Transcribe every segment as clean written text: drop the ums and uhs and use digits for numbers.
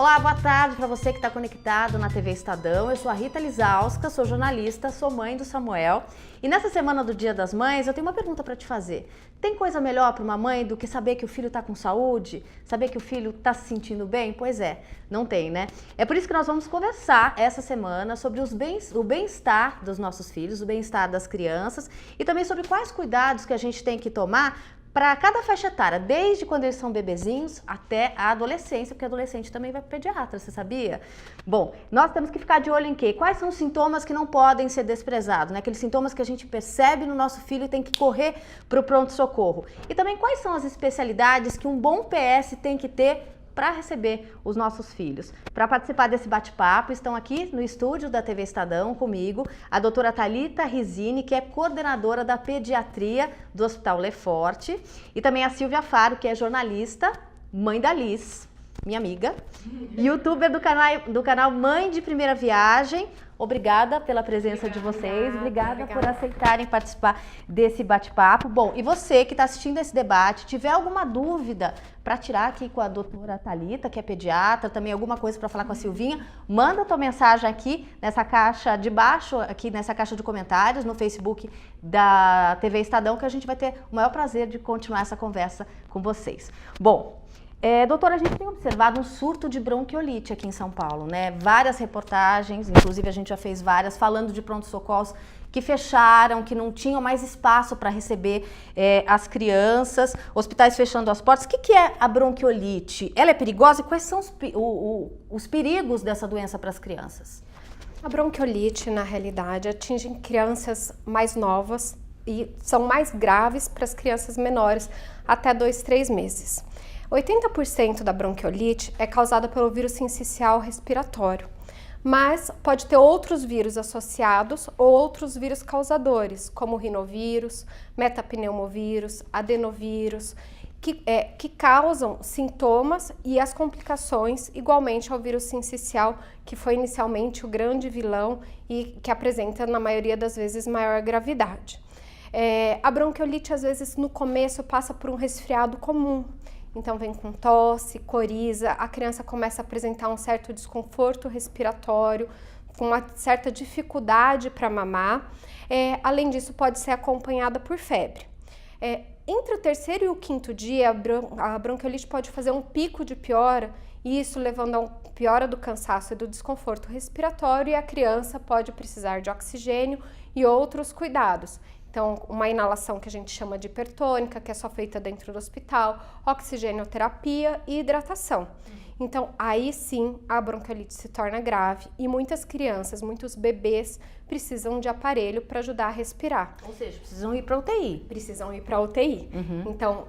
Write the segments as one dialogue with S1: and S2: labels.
S1: Olá, boa tarde para você que está conectado na TV Estadão. Eu sou a Rita Lizauskas, sou jornalista, sou mãe do Samuel. E nessa semana do Dia das Mães, eu tenho uma pergunta para te fazer. Tem coisa melhor para uma mãe do que saber que o filho está com saúde? Saber que o filho está se sentindo bem? Pois é, não tem, né? É por isso que nós vamos conversar essa semana sobre o bem-estar dos nossos filhos, o bem-estar das crianças e também sobre quais cuidados que a gente tem que tomar para cada faixa etária, desde quando eles são bebezinhos até a adolescência, porque adolescente também vai para pediatra, você sabia? Bom, nós temos que ficar de olho em quê? Quais são os sintomas que não podem ser desprezados, né? Aqueles sintomas que a gente percebe no nosso filho e tem que correr para o pronto-socorro. E também quais são as especialidades que um bom PS tem que ter para receber os nossos filhos. Para participar desse bate-papo, estão aqui no estúdio da TV Estadão comigo a doutora Thalita Rizzini, que é coordenadora da pediatria do Hospital Leforte, e também a Silvia Faro, que é jornalista, mãe da Liz, minha amiga, youtuber do canal Mãe de Primeira Viagem. Obrigada pela presença de vocês, obrigada por aceitarem participar desse bate-papo. Bom, e você que está assistindo esse debate, tiver alguma dúvida para tirar aqui com a doutora Thalita, que é pediatra, também alguma coisa para falar com a Silvinha, manda tua mensagem aqui nessa caixa de baixo, aqui nessa caixa de comentários, no Facebook da TV Estadão, que a gente vai ter o maior prazer de continuar essa conversa com vocês. Bom, doutora, a gente tem observado um surto de bronquiolite aqui em São Paulo, né? Várias reportagens, inclusive a gente já fez várias, falando de pronto-socorros que fecharam, que não tinham mais espaço para receber as crianças, hospitais fechando as portas. O que é a bronquiolite? Ela é perigosa e quais são os perigos dessa doença para as crianças?
S2: A bronquiolite, na realidade, atinge crianças mais novas e são mais graves para as crianças menores, até 2, 3 meses. 80% da bronquiolite é causada pelo vírus sincicial respiratório, mas pode ter outros vírus associados ou outros vírus causadores, como o rinovírus, metapneumovírus, adenovírus, que causam sintomas e as complicações igualmente ao vírus sincicial, que foi inicialmente o grande vilão e que apresenta, na maioria das vezes, maior gravidade. A bronquiolite, às vezes, no começo, passa por um resfriado comum. Então vem com tosse, coriza, a criança começa a apresentar um certo desconforto respiratório, com uma certa dificuldade para mamar. Além disso, pode ser acompanhada por febre. Entre o 3º e o 5º dia, a bronquiolite pode fazer um pico de piora, e isso levando a uma piora do cansaço e do desconforto respiratório, e a criança pode precisar de oxigênio e outros cuidados. Então, uma inalação que a gente chama de hipertônica, que é só feita dentro do hospital, oxigenoterapia e hidratação. Então, aí sim, a bronquiolite se torna grave e muitas crianças, muitos bebês precisam de aparelho para ajudar a respirar.
S1: Ou seja, precisam ir para UTI.
S2: Precisam ir para UTI. Então,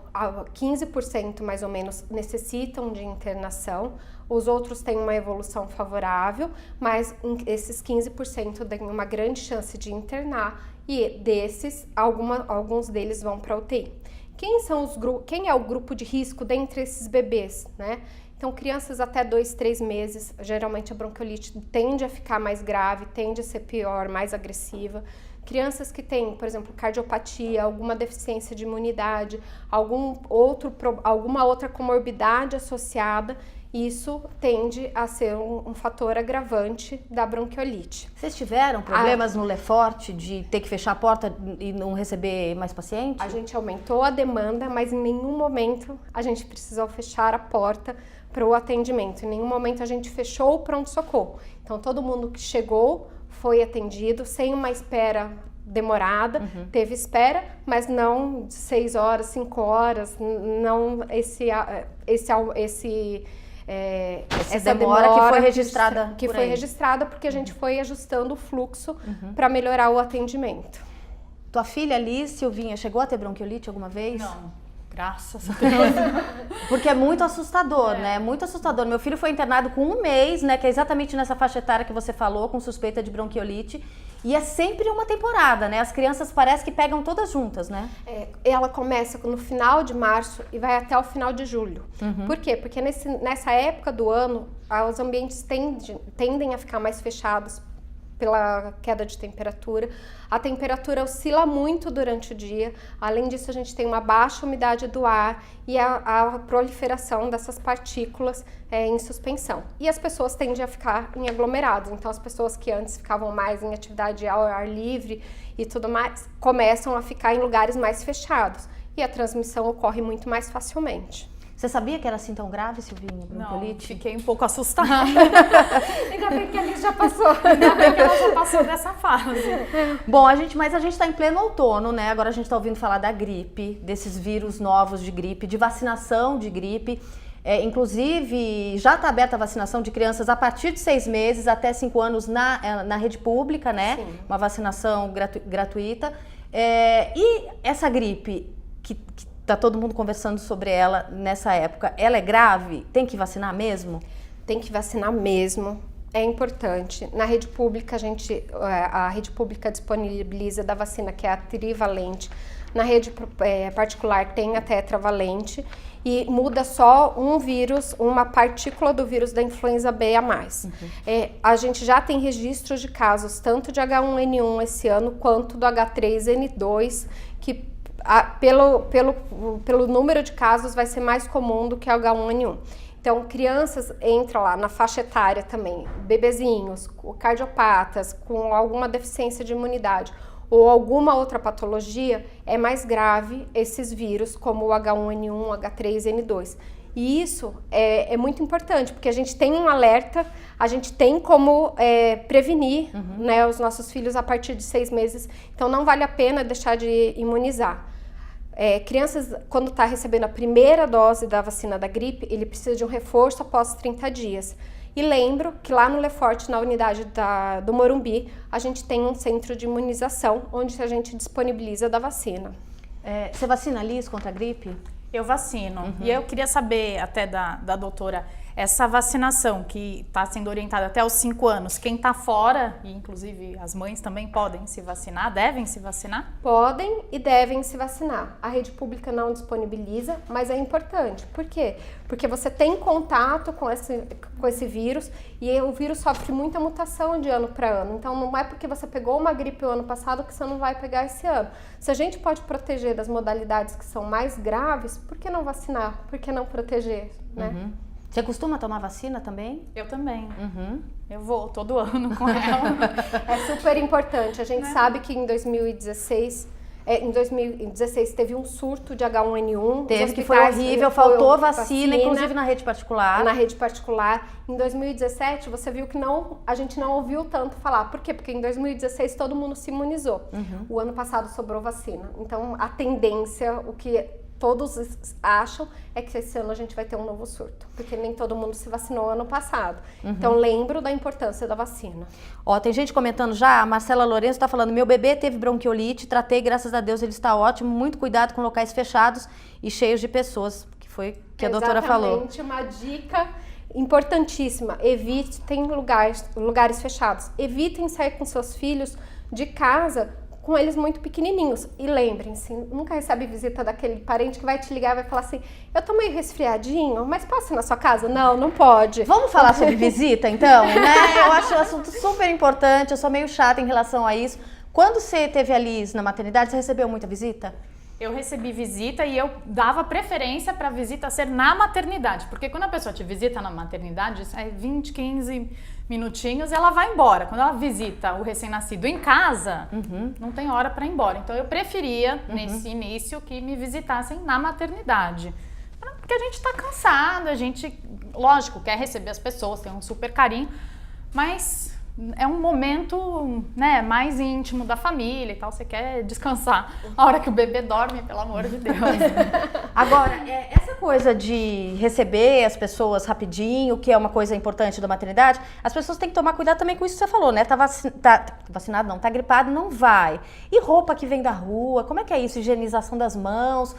S2: 15% mais ou menos necessitam de internação, os outros têm uma evolução favorável, mas esses 15% têm uma grande chance de internar e desses, alguns deles vão para UTI. Quem é o grupo de risco dentre esses bebês, né? Então, crianças até 2, 3 meses, geralmente a bronquiolite tende a ficar mais grave, tende a ser pior, mais agressiva. Crianças que têm, por exemplo, cardiopatia, alguma deficiência de imunidade, alguma outra comorbidade associada, isso tende a ser um fator agravante da bronquiolite.
S1: Vocês tiveram problemas no Leforte de ter que fechar a porta e não receber mais paciente?
S2: A gente aumentou a demanda, mas em nenhum momento a gente precisou fechar a porta para o atendimento. Em nenhum momento a gente fechou o pronto-socorro. Então, todo mundo que chegou foi atendido sem uma espera demorada. Teve espera, mas não 6 horas, 5 horas, não essa demora que foi registrada porque a gente foi ajustando o fluxo para melhorar o atendimento.
S1: Tua filha Liz, Silvinha, chegou a ter bronquiolite alguma vez?
S3: Não. Graças a Deus.
S1: Porque é muito assustador, né? Muito assustador. Meu filho foi internado com 1 mês, né? Que é exatamente nessa faixa etária que você falou, com suspeita de bronquiolite. E é sempre uma temporada, né? As crianças parece que pegam todas juntas, né?
S2: Ela começa no final de março e vai até o final de julho. Por quê? Porque nessa época do ano, os ambientes tendem a ficar mais fechados pela queda de temperatura. A temperatura oscila muito durante o dia. Além disso, a gente tem uma baixa umidade do ar e a proliferação dessas partículas em suspensão. E as pessoas tendem a ficar em aglomerados. Então, as pessoas que antes ficavam mais em atividade ao ar livre e tudo mais, começam a ficar em lugares mais fechados. E a transmissão ocorre muito mais facilmente.
S1: Você sabia que era assim tão grave, Silvinha, bronquiolite?
S3: Não, fiquei um pouco assustada.
S2: Ainda bem que a Liz já passou.
S3: Ainda bem que ela já passou dessa fase.
S1: Bom, mas a gente está em pleno outono, né? Agora a gente está ouvindo falar da gripe, desses vírus novos de gripe, de vacinação de gripe. Inclusive, já está aberta a vacinação de crianças a partir de 6 meses até 5 anos na rede pública, né? Sim. Uma vacinação gratuita. E essa gripe, que tá todo mundo conversando sobre ela nessa época, ela é grave? Tem que vacinar mesmo?
S2: Tem que vacinar mesmo. É importante. Na rede pública, a rede pública disponibiliza da vacina, que é a trivalente. Na rede particular tem a tetravalente e muda só um vírus, uma partícula do vírus da influenza B a mais. Uhum. A gente já tem registros de casos tanto de H1N1 esse ano quanto do H3N2, que pelo número de casos vai ser mais comum do que o H1N1. Então, crianças entram lá na faixa etária também, bebezinhos, cardiopatas, com alguma deficiência de imunidade ou alguma outra patologia, é mais grave esses vírus, como o H1N1, H3N2. E isso é muito importante, porque a gente tem um alerta, a gente tem como prevenir né, os nossos filhos a partir de 6 meses, então não vale a pena deixar de imunizar. Crianças, quando está recebendo a primeira dose da vacina da gripe, ele precisa de um reforço após 30 dias. E lembro que lá no Lefort, na unidade do Morumbi, a gente tem um centro de imunização, onde a gente disponibiliza da vacina.
S1: Você vacina, Liz, contra a gripe?
S3: Eu vacino. E eu queria saber até da doutora, essa vacinação que está sendo orientada até os 5 anos, quem está fora, e inclusive as mães também podem se vacinar, devem se vacinar?
S2: Podem e devem se vacinar. A rede pública não disponibiliza, mas é importante. Por quê? Porque você tem contato com esse vírus e o vírus sofre muita mutação de ano para ano. Então não é porque você pegou uma gripe o ano passado que você não vai pegar esse ano. Se a gente pode proteger das modalidades que são mais graves, por que não vacinar? Por que não proteger, né?
S1: Você costuma tomar vacina também?
S3: Eu também. Eu vou todo ano com ela.
S2: É super importante. A gente sabe que em 2016 teve um surto de H1N1.
S1: Teve, que foi horrível, faltou vacina, inclusive na rede particular.
S2: Na rede particular. Em 2017, você viu que a gente não ouviu tanto falar. Por quê? Porque em 2016 todo mundo se imunizou. O ano passado sobrou vacina. Então, a tendência, o que todos acham é que esse ano a gente vai ter um novo surto, porque nem todo mundo se vacinou ano passado. Então, lembro da importância da vacina.
S1: Tem gente comentando já, a Marcela Lourenço está falando, meu bebê teve bronquiolite, tratei, graças a Deus ele está ótimo, muito cuidado com locais fechados e cheios de pessoas, que foi que a doutora falou.
S2: Exatamente, uma dica importantíssima, evitem lugares fechados, evitem sair com seus filhos de casa com eles muito pequenininhos. E lembrem-se, nunca recebe visita daquele parente que vai te ligar e vai falar assim, eu tô meio resfriadinho, mas posso ir na sua casa? Não, não pode.
S1: Vamos falar sobre visita, então? Né? Eu acho um assunto super importante, eu sou meio chata em relação a isso. Quando você teve a Liz na maternidade, você recebeu muita visita?
S3: Eu recebi visita e eu dava preferência para a visita ser na maternidade, porque quando a pessoa te visita na maternidade, é 20, 15 minutinhos e ela vai embora. Quando ela visita o recém-nascido em casa, não tem hora para ir embora. Então eu preferia, nesse início, que me visitassem na maternidade. Porque a gente tá cansada, a gente, lógico, quer receber as pessoas, tem um super carinho, mas é um momento, né, mais íntimo da família e tal, você quer descansar a hora que o bebê dorme, pelo amor de Deus.
S1: Agora, essa coisa de receber as pessoas rapidinho, que é uma coisa importante da maternidade, as pessoas têm que tomar cuidado também com isso que você falou, né? Tá vacinado não, tá gripado, não vai. E roupa que vem da rua, como é que é isso? Higienização das mãos,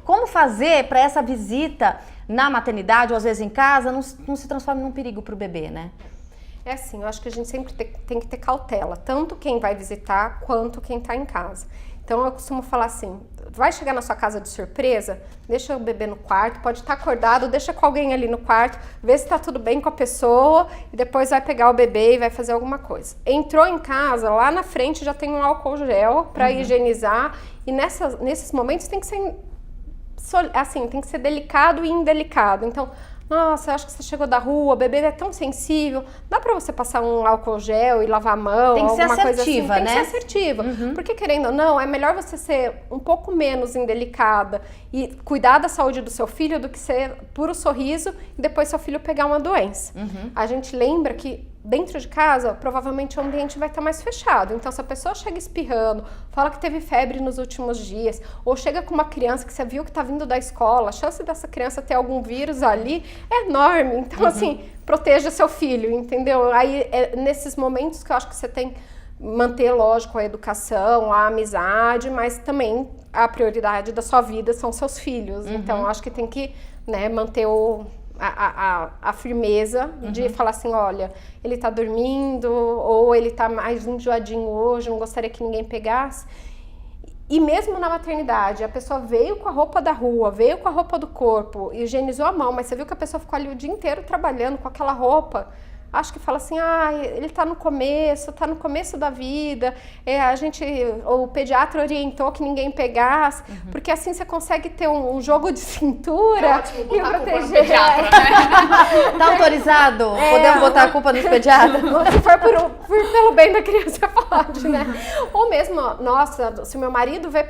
S1: como fazer para essa visita na maternidade ou às vezes em casa não se transforme num perigo pro bebê, né?
S2: É assim, eu acho que a gente sempre tem que ter cautela, tanto quem vai visitar quanto quem tá em casa. Então eu costumo falar assim, vai chegar na sua casa de surpresa, deixa o bebê no quarto, pode estar acordado, deixa com alguém ali no quarto, vê se tá tudo bem com a pessoa e depois vai pegar o bebê e vai fazer alguma coisa. Entrou em casa, lá na frente já tem um álcool gel para higienizar e nesses momentos tem que ser assim, tem que ser delicado e indelicado. Então, nossa, eu acho que você chegou da rua, o bebê é tão sensível. Dá pra você passar um álcool gel e lavar a mão,
S1: Tem que ser
S2: alguma coisa assim?
S1: assertiva,
S2: Tem
S1: né?
S2: que ser assertiva. Porque querendo ou não, é melhor você ser um pouco menos indelicada e cuidar da saúde do seu filho do que ser puro sorriso e depois seu filho pegar uma doença. A gente lembra que dentro de casa, provavelmente o ambiente vai estar mais fechado. Então, se a pessoa chega espirrando, fala que teve febre nos últimos dias, ou chega com uma criança que você viu que está vindo da escola, a chance dessa criança ter algum vírus ali é enorme. Então, assim, proteja seu filho, entendeu? Aí, é nesses momentos que eu acho que você tem que manter, lógico, a educação, a amizade, mas também a prioridade da sua vida são seus filhos. Então, eu acho que tem que, né, manter a firmeza de falar assim, olha, ele tá dormindo ou ele tá mais enjoadinho hoje, não gostaria que ninguém pegasse. E mesmo na maternidade, a pessoa veio com a roupa da rua, veio com a roupa do corpo, higienizou a mão, mas você viu que a pessoa ficou ali o dia inteiro trabalhando com aquela roupa. Acho que fala assim, ele tá no começo da vida, o pediatra orientou que ninguém pegasse, porque assim você consegue ter um jogo de cintura
S3: É ótimo botar
S2: e
S3: a culpa no
S2: proteger.
S3: pediatra, né?
S1: Tá autorizado? Podemos botar a culpa nos pediatras?
S2: Se for pelo bem da criança, pode, né? Ou mesmo, nossa, se meu marido vê...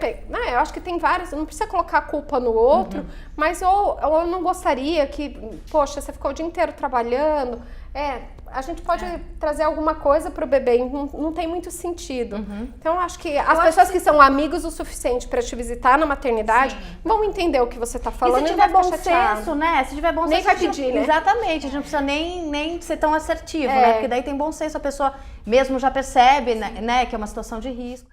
S2: eu acho que tem vários, não precisa colocar a culpa no outro, mas ou eu não gostaria que, poxa, você ficou o dia inteiro trabalhando... a gente pode trazer alguma coisa pro bebê, não tem muito sentido. Então, eu acho que as pessoas que são amigos o suficiente para te visitar na maternidade vão entender o que você tá falando
S1: E se
S2: e
S1: tiver
S2: não vai
S1: bom
S2: ficar chateado.
S1: senso, né? Se tiver bom
S2: Nem
S1: senso,
S2: vai
S1: a gente
S2: pedir, né?
S1: Exatamente, a gente não precisa nem ser tão assertivo, né? Porque daí tem bom senso, a pessoa mesmo já percebe, né, que é uma situação de risco.